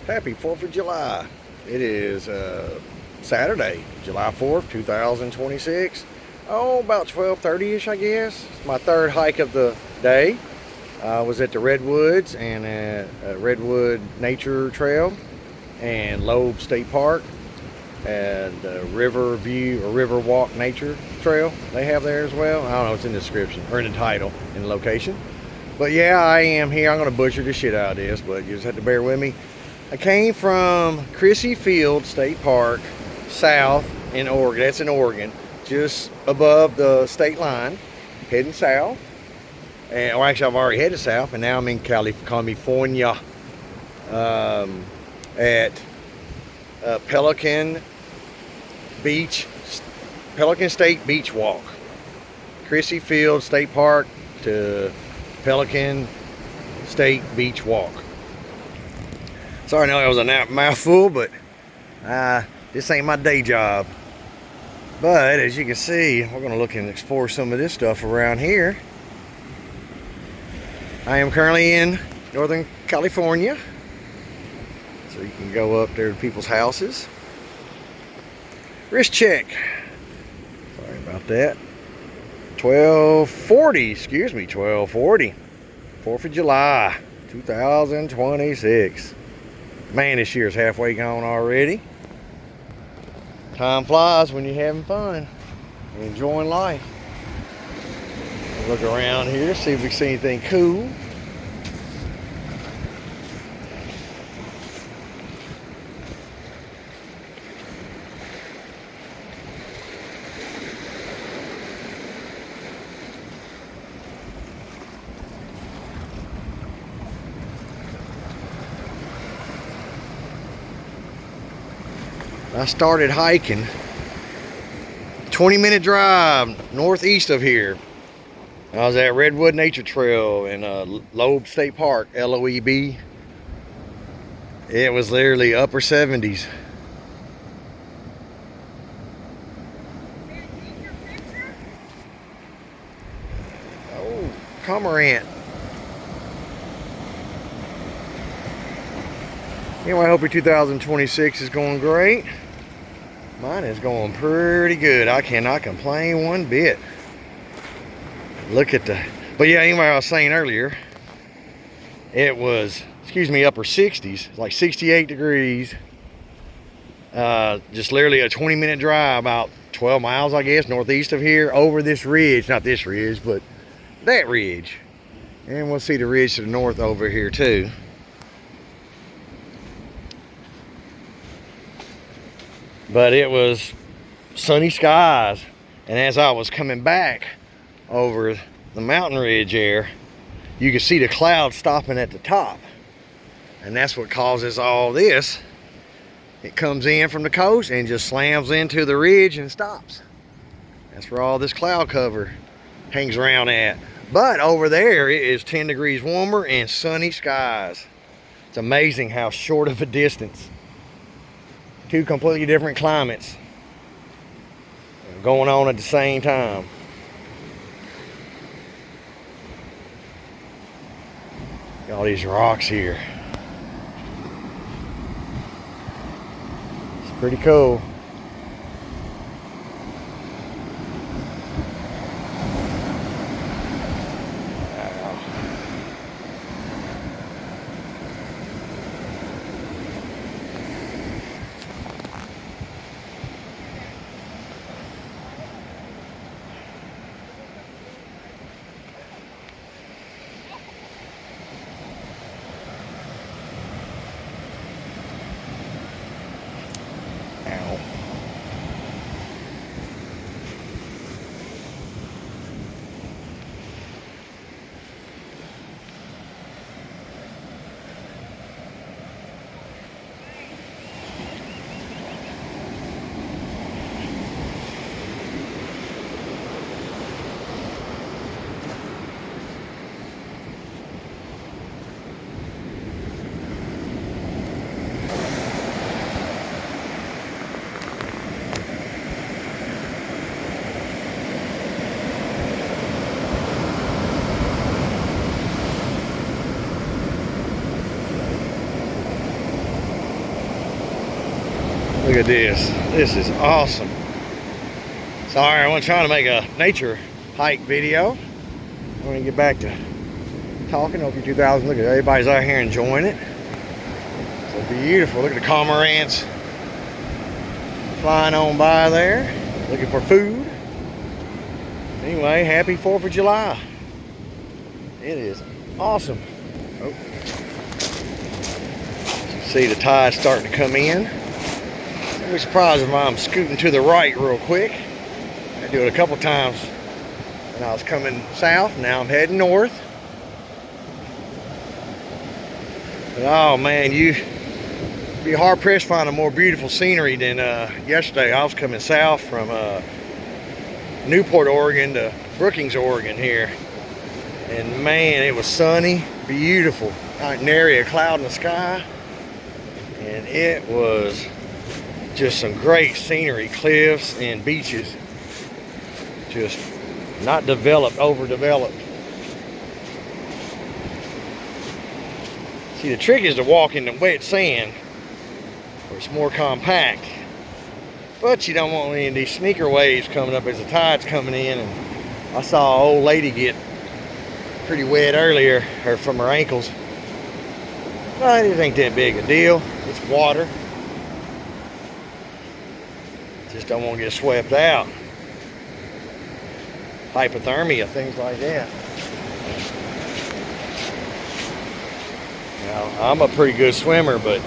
Happy 4th of July. It is Saturday, July 4th, 2026. Oh, about 12:30ish, I guess. It's my third hike of the day. I was at the Redwoods and Redwood Nature Trail and Loeb State Park and River View or River Walk Nature Trail they have there as well. I don't know, it's in the description or in the title in the location. But yeah, I am here. I'm going to butcher the shit out of this, but you just have to bear with me. I came from Crissey Field State Park, south in Oregon. That's in Oregon, just above the state line, heading south. And, or actually, I've already headed south, and now I'm in California at Pelican State Beach Walk. Crissey Field State Park to Pelican State Beach Walk. Sorry, I know that was a mouthful, but this ain't my day job. But as you can see, we're going to look and explore some of this stuff around here. I am currently in Northern California, so you can go up there to people's houses. Wrist check. Sorry about that. 12:40, excuse me, 12:40. 4th of July, 2026. Man, this year's halfway gone already. Time flies when you're having fun and enjoying life. Look around here, see if we see anything cool. I started hiking 20-minute drive northeast of here. I was at Redwood Nature Trail in Loeb State Park, Loeb. It was literally upper 70s. Oh, cormorant. Anyway, I hope your 2026 is going great. Mine is going pretty good. I cannot complain one bit. Look at the... But yeah, anyway, I was saying earlier, it was, upper 60s, like 68 degrees. Just literally a 20-minute drive, about 12 miles, I guess, northeast of here, over this ridge. Not this ridge, but that ridge. And we'll see the ridge to the north over here, too. But it was sunny skies, and as I was coming back over the mountain ridge there, you could see the clouds stopping at the top, and that's what causes all this. It comes in from the coast and just slams into the ridge and stops. That's where all this cloud cover hangs around at. But over there it is 10 degrees warmer and sunny skies. It's amazing how short of a distance two completely different climates going on at the same time. Got all these rocks here. It's pretty cool. Ow. Look at this. This is awesome. Sorry, I wasn't trying to make a nature hike video. I want to get back to talking. Over 2000. Look at everybody's out here enjoying it. So beautiful. Look at the cormorants flying on by there, looking for food. Anyway, happy 4th of July. It is awesome. Oh. See the tide starting to come in. Don't be surprised if I'm scooting to the right real quick. I do it a couple times when I was coming south. Now I'm heading north. But oh man, you'd be hard pressed to find a more beautiful scenery than yesterday. I was coming south from Newport, Oregon to Brookings, Oregon here. And man, it was sunny, beautiful. Not nary a cloud in the sky. And it was just some great scenery, cliffs and beaches. Just not developed, overdeveloped. See, the trick is to walk in the wet sand where it's more compact. But you don't want any of these sneaker waves coming up as the tide's coming in. And I saw an old lady get pretty wet earlier, or from her ankles. Well, it ain't that big a deal. It's water. Just don't want to get swept out. Hypothermia, things like that. Now, I'm a pretty good swimmer, but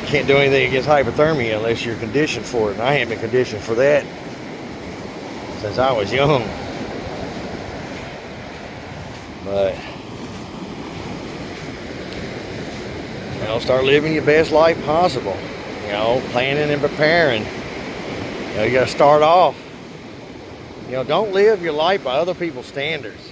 can't do anything against hypothermia unless you're conditioned for it. And I haven't been conditioned for that since I was young. But you know, start living your best life possible. You know, planning and preparing. You know, you got to start off. You know, don't live your life by other people's standards.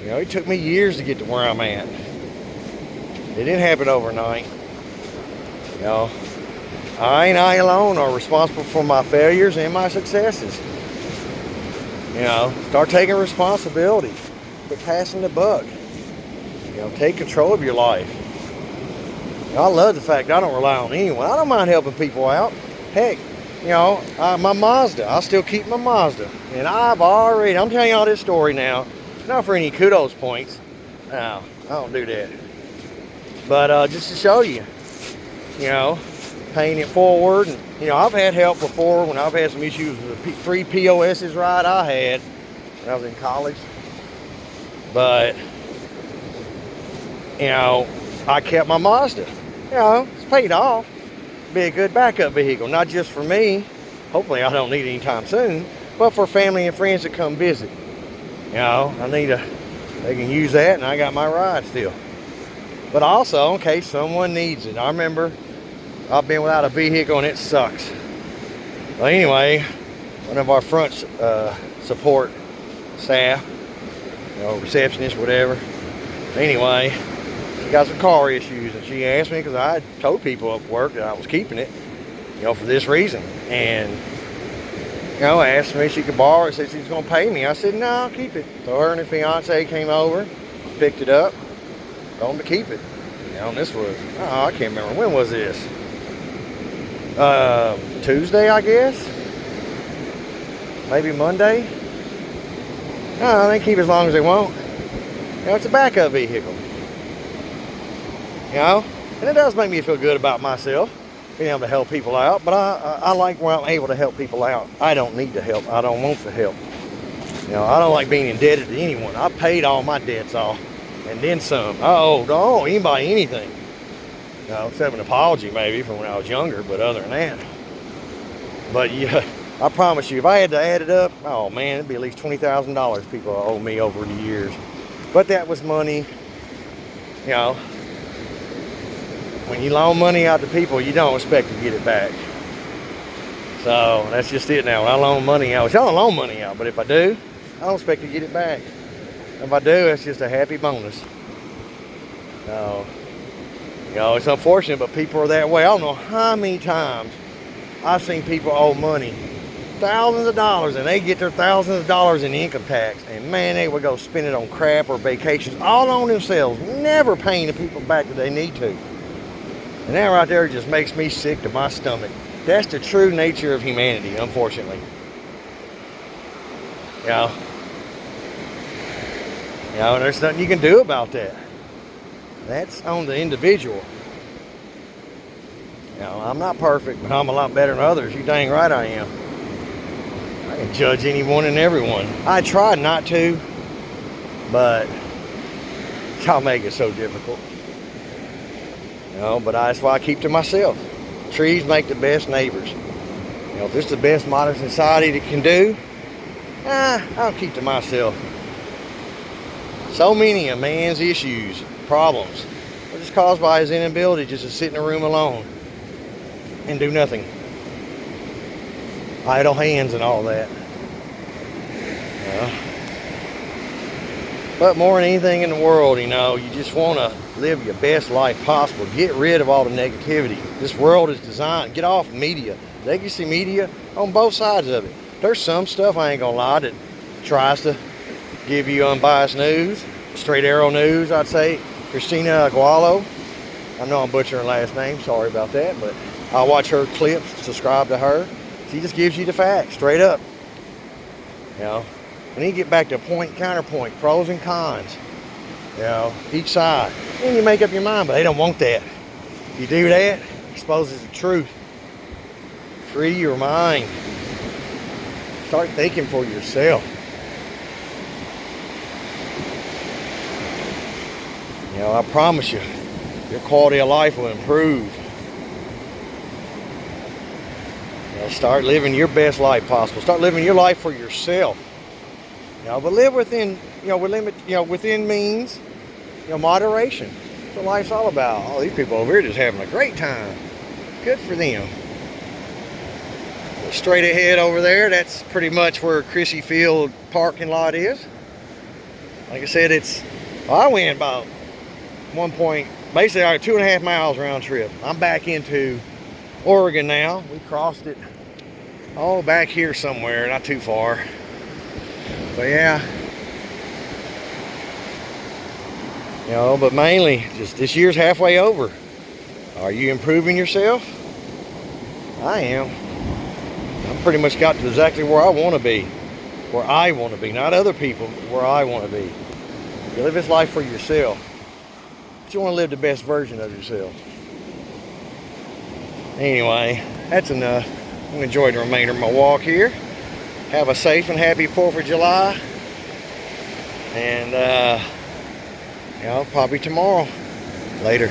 You know, it took me years to get to where I'm at. It didn't happen overnight. You know, I alone are responsible for my failures and my successes. You know, start taking responsibility. Quit passing the buck. You know, take control of your life. You know, I love the fact I don't rely on anyone. I don't mind helping people out. Heck, you know, my Mazda, I still keep my Mazda. And I'm telling y'all this story now, not for any kudos points. No, I don't do that. But just to show you, you know, paying it forward. And, you know, I've had help before when I've had some issues with the 3 POS's ride I had when I was in college. But, you know, I kept my Mazda. You know, it's paid off. Be a good backup vehicle, not just for me. Hopefully I don't need it anytime soon, but for family and friends that come visit. You know, they can use that, and I got my ride still. But also, in case someone needs it. I remember I've been without a vehicle and it sucks. Well, anyway, one of our front support staff, you know, receptionist, whatever. Anyway, she got some car issues, and she asked me, because I had told people at work that I was keeping it, you know, for this reason. And, you know, asked me if she could borrow it, said she's going to pay me. I said, no, I'll keep it. So her and her fiance came over, picked it up, told them to keep it. You know, and this was, I can't remember, when was this? Tuesday, I guess? Maybe Monday? No, they keep it as long as they want. You know, it's a backup vehicle. You know, and it does make me feel good about myself, being able to help people out. But I like when I'm able to help people out. I don't need the help. I don't want the help. You know, I don't like being indebted to anyone. I paid all my debts off, and then some. I don't owe anybody anything. You know, except an apology maybe from when I was younger, but other than that. But yeah, I promise you, if I had to add it up, oh man, it'd be at least $20,000 people owe me over the years. But that was money, you know. When you loan money out to people, you don't expect to get it back. So that's just it now. When I loan money out, which I don't loan money out, but if I do, I don't expect to get it back. If I do, it's just a happy bonus. So, you know, it's unfortunate, but people are that way. I don't know how many times I've seen people owe money, thousands of dollars, and they get their thousands of dollars in income tax, and man, they would go spend it on crap or vacations, all on themselves, never paying the people back that they need to. And that right there just makes me sick to my stomach. That's the true nature of humanity, unfortunately. You know, there's nothing you can do about that. That's on the individual. You know, I'm not perfect, but I'm a lot better than others. You dang right I am. I can judge anyone and everyone. I try not to, but y'all make it so difficult. You know, but that's why I keep to myself. Trees make the best neighbors. You know, if this is the best modern society that can do, I'll keep to myself. So many of man's issues, problems, are just caused by his inability just to sit in a room alone and do nothing. Idle hands and all that. But more than anything in the world, you know, you just want to live your best life possible. Get rid of all the negativity. This world is designed, get off media. Legacy media on both sides of it. There's some stuff, I ain't gonna lie, that tries to give you unbiased news. Straight Arrow News, I'd say. Christina Agualo. I know I'm butchering her last name, sorry about that, but I'll watch her clips, subscribe to her. She just gives you the facts, straight up. You know, and then you get back to point, counterpoint, pros and cons. You know, each side. Then you make up your mind, but they don't want that. If you do that, it exposes the truth. Free your mind. Start thinking for yourself. You know, I promise you, your quality of life will improve. You know, start living your best life possible. Start living your life for yourself. You know, but live within, within means, moderation. That's what life's all about. All these people over here just having a great time. Good for them. Straight ahead over there, that's pretty much where Crissey Field parking lot is. Like I said, I went about basically 2.5 miles round trip. I'm back into Oregon now. We crossed it all back here somewhere, not too far. But yeah, but mainly just this year's halfway over. Are you improving yourself? I am. I'm pretty much got to exactly where I want to be. Where I want to be, not other people, where I want to be. You live this life for yourself. But you want to live the best version of yourself. Anyway, that's enough. I'm going to enjoy the remainder of my walk here. Have a safe and happy 4th of July. And, probably tomorrow. Later.